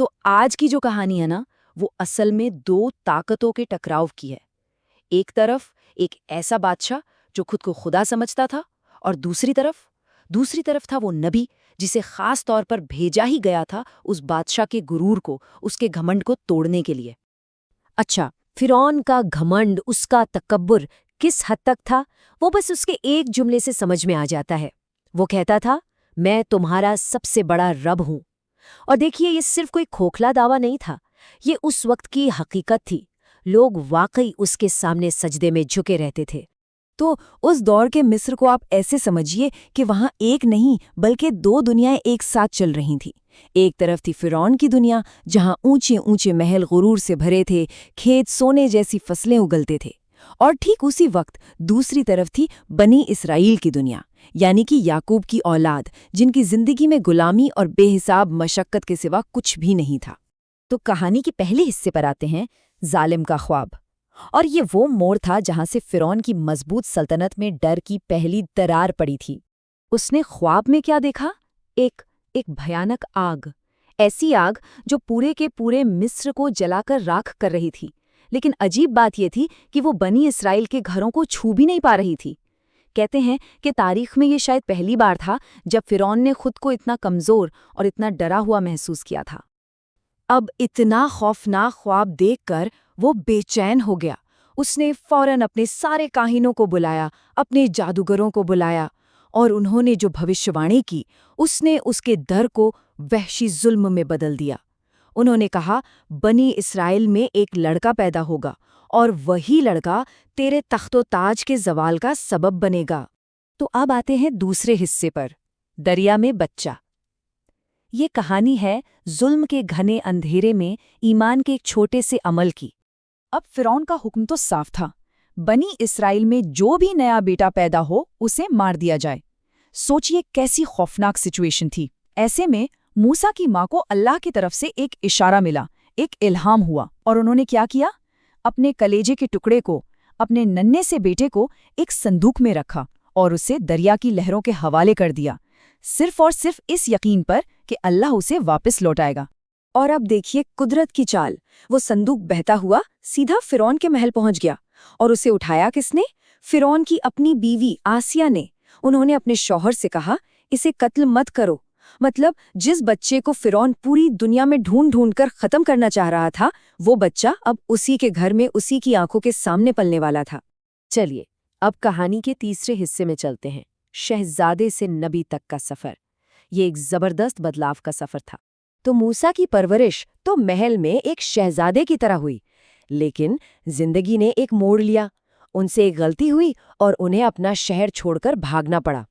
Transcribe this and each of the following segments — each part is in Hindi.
तो आज की जो कहानी है ना, वो असल में दो ताकतों के टकराव की है। एक तरफ एक ऐसा बादशाह जो खुद को खुदा समझता था, और दूसरी तरफ था वो नबी जिसे खास तौर पर भेजा ही गया था उस बादशाह के गुरूर को, उसके घमंड को तोड़ने के लिए। अच्छा, फिरौन का घमंड, उसका तकब्बुर किस हद तक था, वो बस उसके एक जुमले से समझ में आ जाता है। वो कहता था, मैं तुम्हारा सबसे बड़ा रब हूं। और देखिए, ये सिर्फ कोई खोखला दावा नहीं था, ये उस वक्त की हकीकत थी। लोग वाकई उसके सामने सजदे में झुके रहते थे। तो उस दौर के मिस्र को आप ऐसे समझिए कि वहां एक नहीं बल्कि दो दुनियाएं एक साथ चल रही थीं। एक तरफ थी फिरौन की दुनिया, जहां ऊंचे ऊंचे महल गुरूर से भरे थे, खेत सोने जैसी फसलें उगलते थे। और ठीक उसी वक्त दूसरी तरफ थी बनी इसराइल की दुनिया, यानी कि याकूब की औलाद, जिनकी जिंदगी में गुलामी और बेहिसाब मशक्कत के सिवा कुछ भी नहीं था। तो कहानी के पहले हिस्से पर आते हैं, जालिम का ख्वाब। और ये वो मोड़ था जहां से फिरौन की मजबूत सल्तनत में डर की पहली दरार पड़ी थी। उसने ख्वाब में क्या देखा? एक भयानक आग। ऐसी आग जो पूरे के पूरे मिस्र को जलाकर राख कर रही थी। लेकिन अजीब बात यह थी कि वो बनी इसराइल के घरों को छू भी नहीं पा रही थी। कहते हैं कि तारीख में ये शायद पहली बार था जब फिरौन ने खुद को इतना कमजोर और इतना डरा हुआ महसूस किया था। अब इतना खौफनाक ख्वाब देखकर वो बेचैन हो गया। उसने फौरन अपने सारे काहिनों को बुलाया, अपने जादूगरों को बुलाया, और उन्होंने जो भविष्यवाणी की उसने उसके डर को वहशी जुल्म में बदल दिया। उन्होंने कहा, बनी इसराइल में एक लड़का पैदा होगा और वही लड़का तेरे तख्तो ताज के जवाल का सबब बनेगा। तो अब आते हैं दूसरे हिस्से पर, दरिया में बच्चा। ये कहानी है जुल्म के घने अंधेरे में ईमान के एक छोटे से अमल की। अब फिरौन का हुक्म तो साफ था, बनी इसराइल में जो भी नया बेटा पैदा हो उसे मार दिया जाए। सोचिए कैसी खौफनाक सिचुएशन थी। ऐसे में मूसा की माँ को अल्लाह की तरफ से एक इशारा मिला, एक इल्हाम हुआ, और उन्होंने क्या किया? अपने कलेजे के टुकड़े को, अपने नन्हे से बेटे को एक संदूक में रखा और उसे दरिया की लहरों के हवाले कर दिया, सिर्फ और सिर्फ इस यकीन पर कि अल्लाह उसे वापस लौटाएगा। और अब देखिए कुदरत की चाल। वो संदूक बहता हुआ सीधा फिरौन के महल पहुंच गया। और उसे उठाया किसने? फिरौन की अपनी बीवी आसिया ने। उन्होंने अपने शौहर से कहा, इसे कत्ल मत करो। मतलब जिस बच्चे को फिरौन पूरी दुनिया में ढूंढ ढूंढ कर खत्म करना चाह रहा था, वो बच्चा अब उसी के घर में उसी की आंखों के सामने पलने वाला था। चलिए, अब कहानी के तीसरे हिस्से में चलते हैं, शहजादे से नबी तक का सफर। ये एक जबरदस्त बदलाव का सफर था। तो मूसा की परवरिश तो महल में एक शहजादे की तरह हुई, लेकिन जिंदगी ने एक मोड़ लिया। उनसे एक गलती हुई और उन्हें अपना शहर छोड़कर भागना पड़ा।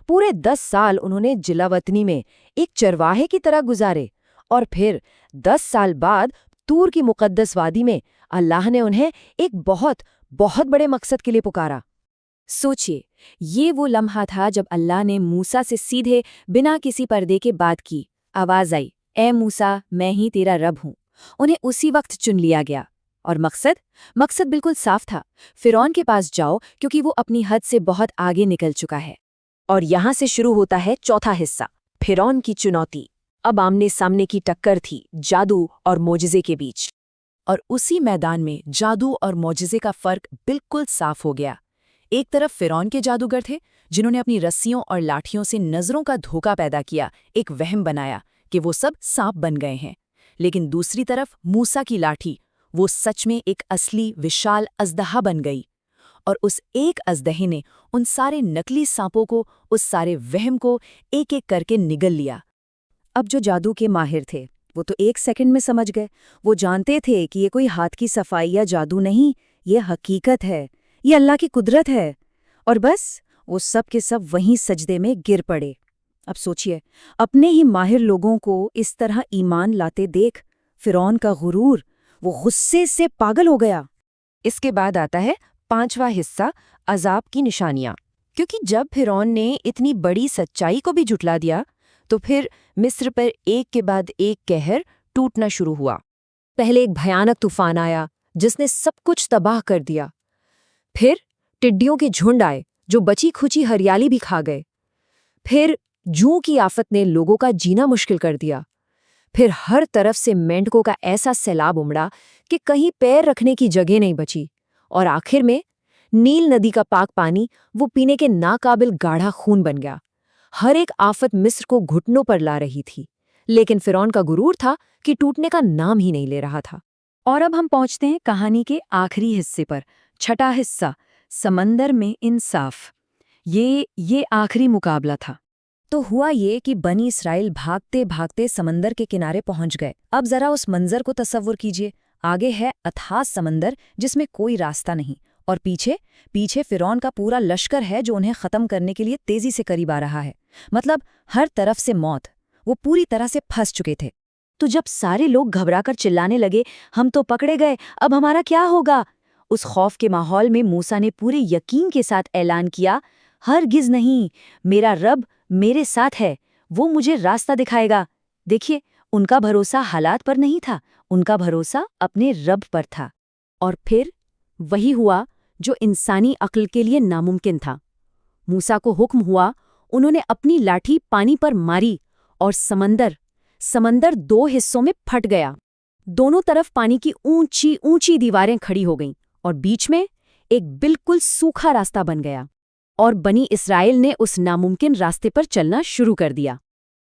पूरे 10 साल उन्होंने जिलावतनी में एक चरवाहे की तरह गुजारे, और फिर 10 साल बाद तूर की मुकद्दस वादी में अल्लाह ने उन्हें एक बहुत बहुत बड़े मकसद के लिए पुकारा। सोचिए, ये वो लम्हा था जब अल्लाह ने मूसा से सीधे बिना किसी पर्दे के बात की। आवाज आई, ए मूसा, मैं ही तेरा रब हूं। उन्हें उसी वक्त चुन लिया गया। और मकसद बिल्कुल साफ था, फिरौन के पास जाओ क्योंकि वो अपनी हद से बहुत आगे निकल चुका है। और यहां से शुरू होता है चौथा हिस्सा, फिरौन की चुनौती। अब आमने सामने की टक्कर थी जादू और मोजिज़े के बीच। और उसी मैदान में जादू और मोजिज़े का फर्क बिल्कुल साफ हो गया। एक तरफ फिरौन के जादूगर थे जिन्होंने अपनी रस्सियों और लाठियों से नजरों का धोखा पैदा किया, एक वहम बनाया कि वो सब सांप बन गए हैं। लेकिन दूसरी तरफ मूसा की लाठी, वो सच में एक असली विशाल अजदहा बन गई। और उस एक अजदहे ने उन सारे नकली सांपों को, उस सारे वहम को एक एक करके निगल लिया। अब जो जादू के माहिर थे वो तो 1 सेकंड में समझ गए। वो जानते थे कि ये कोई हाथ की सफाई या जादू नहीं, ये हकीकत है, ये अल्लाह की कुदरत है। और बस वो सब के सब वहीं सजदे में गिर पड़े। अब सोचिए, अपने ही माहिर लोगों को इस तरह ईमान लाते देख फिरौन का गुरूर, वो गुस्से से पागल हो गया। इसके बाद आता है 5वां हिस्सा, अजाब की निशानियां। क्योंकि जब फिरौन ने इतनी बड़ी सच्चाई को भी झुठला दिया, तो फिर मिस्र पर एक के बाद एक कहर टूटना शुरू हुआ। पहले एक भयानक तूफान आया जिसने सब कुछ तबाह कर दिया। फिर टिड्डियों के झुंड आए जो बची खुची हरियाली भी खा गए। फिर जूं की आफत ने लोगों का जीना मुश्किल कर दिया। फिर हर तरफ से मेंढकों का ऐसा सैलाब उमड़ा कि कहीं पैर रखने की जगह नहीं बची। और आखिर में नील नदी का पाक पानी वो पीने के नाकाबिल गाढ़ा खून बन गया। हर एक आफत मिस्र को घुटनों पर ला रही थी, लेकिन फिरौन का गुरूर था कि टूटने का नाम ही नहीं ले रहा था। और अब हम पहुंचते हैं कहानी के आखिरी हिस्से पर, छठा हिस्सा, समंदर में इंसाफ। ये आखिरी मुकाबला था। तो हुआ ये कि बनी इसराइल भागते भागते समंदर के किनारे पहुंच गए। अब जरा उस मंजर को तसव्वुर कीजिए। आगे है अथाह समंदर जिसमें कोई रास्ता नहीं, और पीछे फिरौन का पूरा लश्कर है जो उन्हें खत्म करने के लिए तेजी से करीब आ रहा है। मतलब हर तरफ से मौत। वो पूरी तरह से फंस चुके थे। तो जब सारे लोग घबराकर चिल्लाने लगे, हम तो पकड़े गए, अब हमारा क्या होगा? उस खौफ के माहौल में मूसा ने पूरे यकीन के साथ ऐलान किया, हरगिज़ नहीं, मेरा रब मेरे साथ है, वो मुझे रास्ता दिखाएगा। देखिए, उनका भरोसा हालात पर नहीं था, उनका भरोसा अपने रब पर था। और फिर वही हुआ जो इंसानी अक्ल के लिए नामुमकिन था। मूसा को हुक्म हुआ, उन्होंने अपनी लाठी पानी पर मारी और समंदर 2 हिस्सों में फट गया। दोनों तरफ पानी की ऊंची ऊंची दीवारें खड़ी हो गईं और बीच में एक बिल्कुल सूखा रास्ता बन गया। और बनी इस्राएल ने उस नामुमकिन रास्ते पर चलना शुरू कर दिया।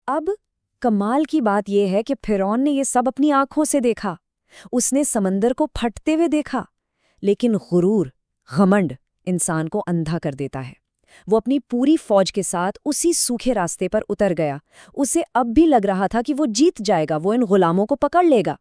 अब कमाल की बात यह है कि फिरौन ने ये सब अपनी आंखों से देखा। उसने समंदर को फटते हुए देखा। लेकिन गुरूर, घमंड इंसान को अंधा कर देता है। वो अपनी पूरी फौज के साथ उसी सूखे रास्ते पर उतर गया। उसे अब भी लग रहा था कि वो जीत जाएगा, वो इन गुलामों को पकड़ लेगा।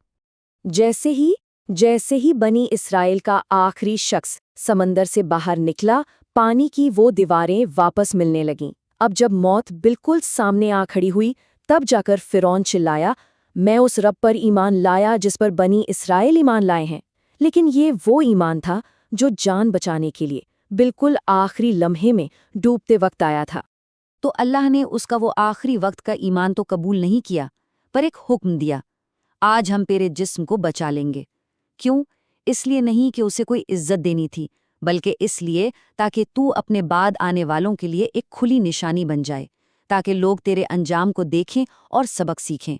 जैसे ही बनी इस्राएल का आखिरी शख्स समंदर से बाहर निकला, पानी की वो दीवारें वापस मिलने लगीं। अब जब मौत बिल्कुल सामने आ खड़ी हुई, तब जाकर फिरौन चिल्लाया, मैं उस रब पर ईमान लाया जिस पर बनी इस्राएल ईमान लाए हैं। लेकिन ये वो ईमान था जो जान बचाने के लिए बिल्कुल आखिरी लम्हे में डूबते वक्त आया था। तो अल्लाह ने उसका वो आखिरी वक्त का ईमान तो कबूल नहीं किया, पर एक हुक्म दिया, आज हम तेरे जिस्म को बचा लेंगे। क्यों? इसलिए नहीं कि उसे कोई इज्जत देनी थी, बल्कि इसलिए ताकि तू अपने बाद आने वालों के लिए एक खुली निशानी बन जाए, ताकि लोग तेरे अंजाम को देखें और सबक सीखें।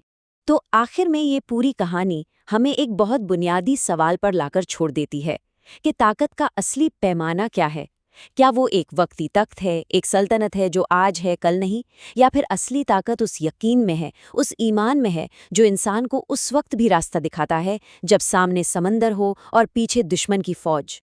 तो आखिर में ये पूरी कहानी हमें एक बहुत बुनियादी सवाल पर लाकर छोड़ देती है कि ताकत का असली पैमाना क्या है। क्या वो एक वक्ती तख्त है, एक सल्तनत है जो आज है कल नहीं, या फिर असली ताकत उस यकीन में है, उस ईमान में है जो इंसान को उस वक्त भी रास्ता दिखाता है जब सामने समंदर हो और पीछे दुश्मन की फौज।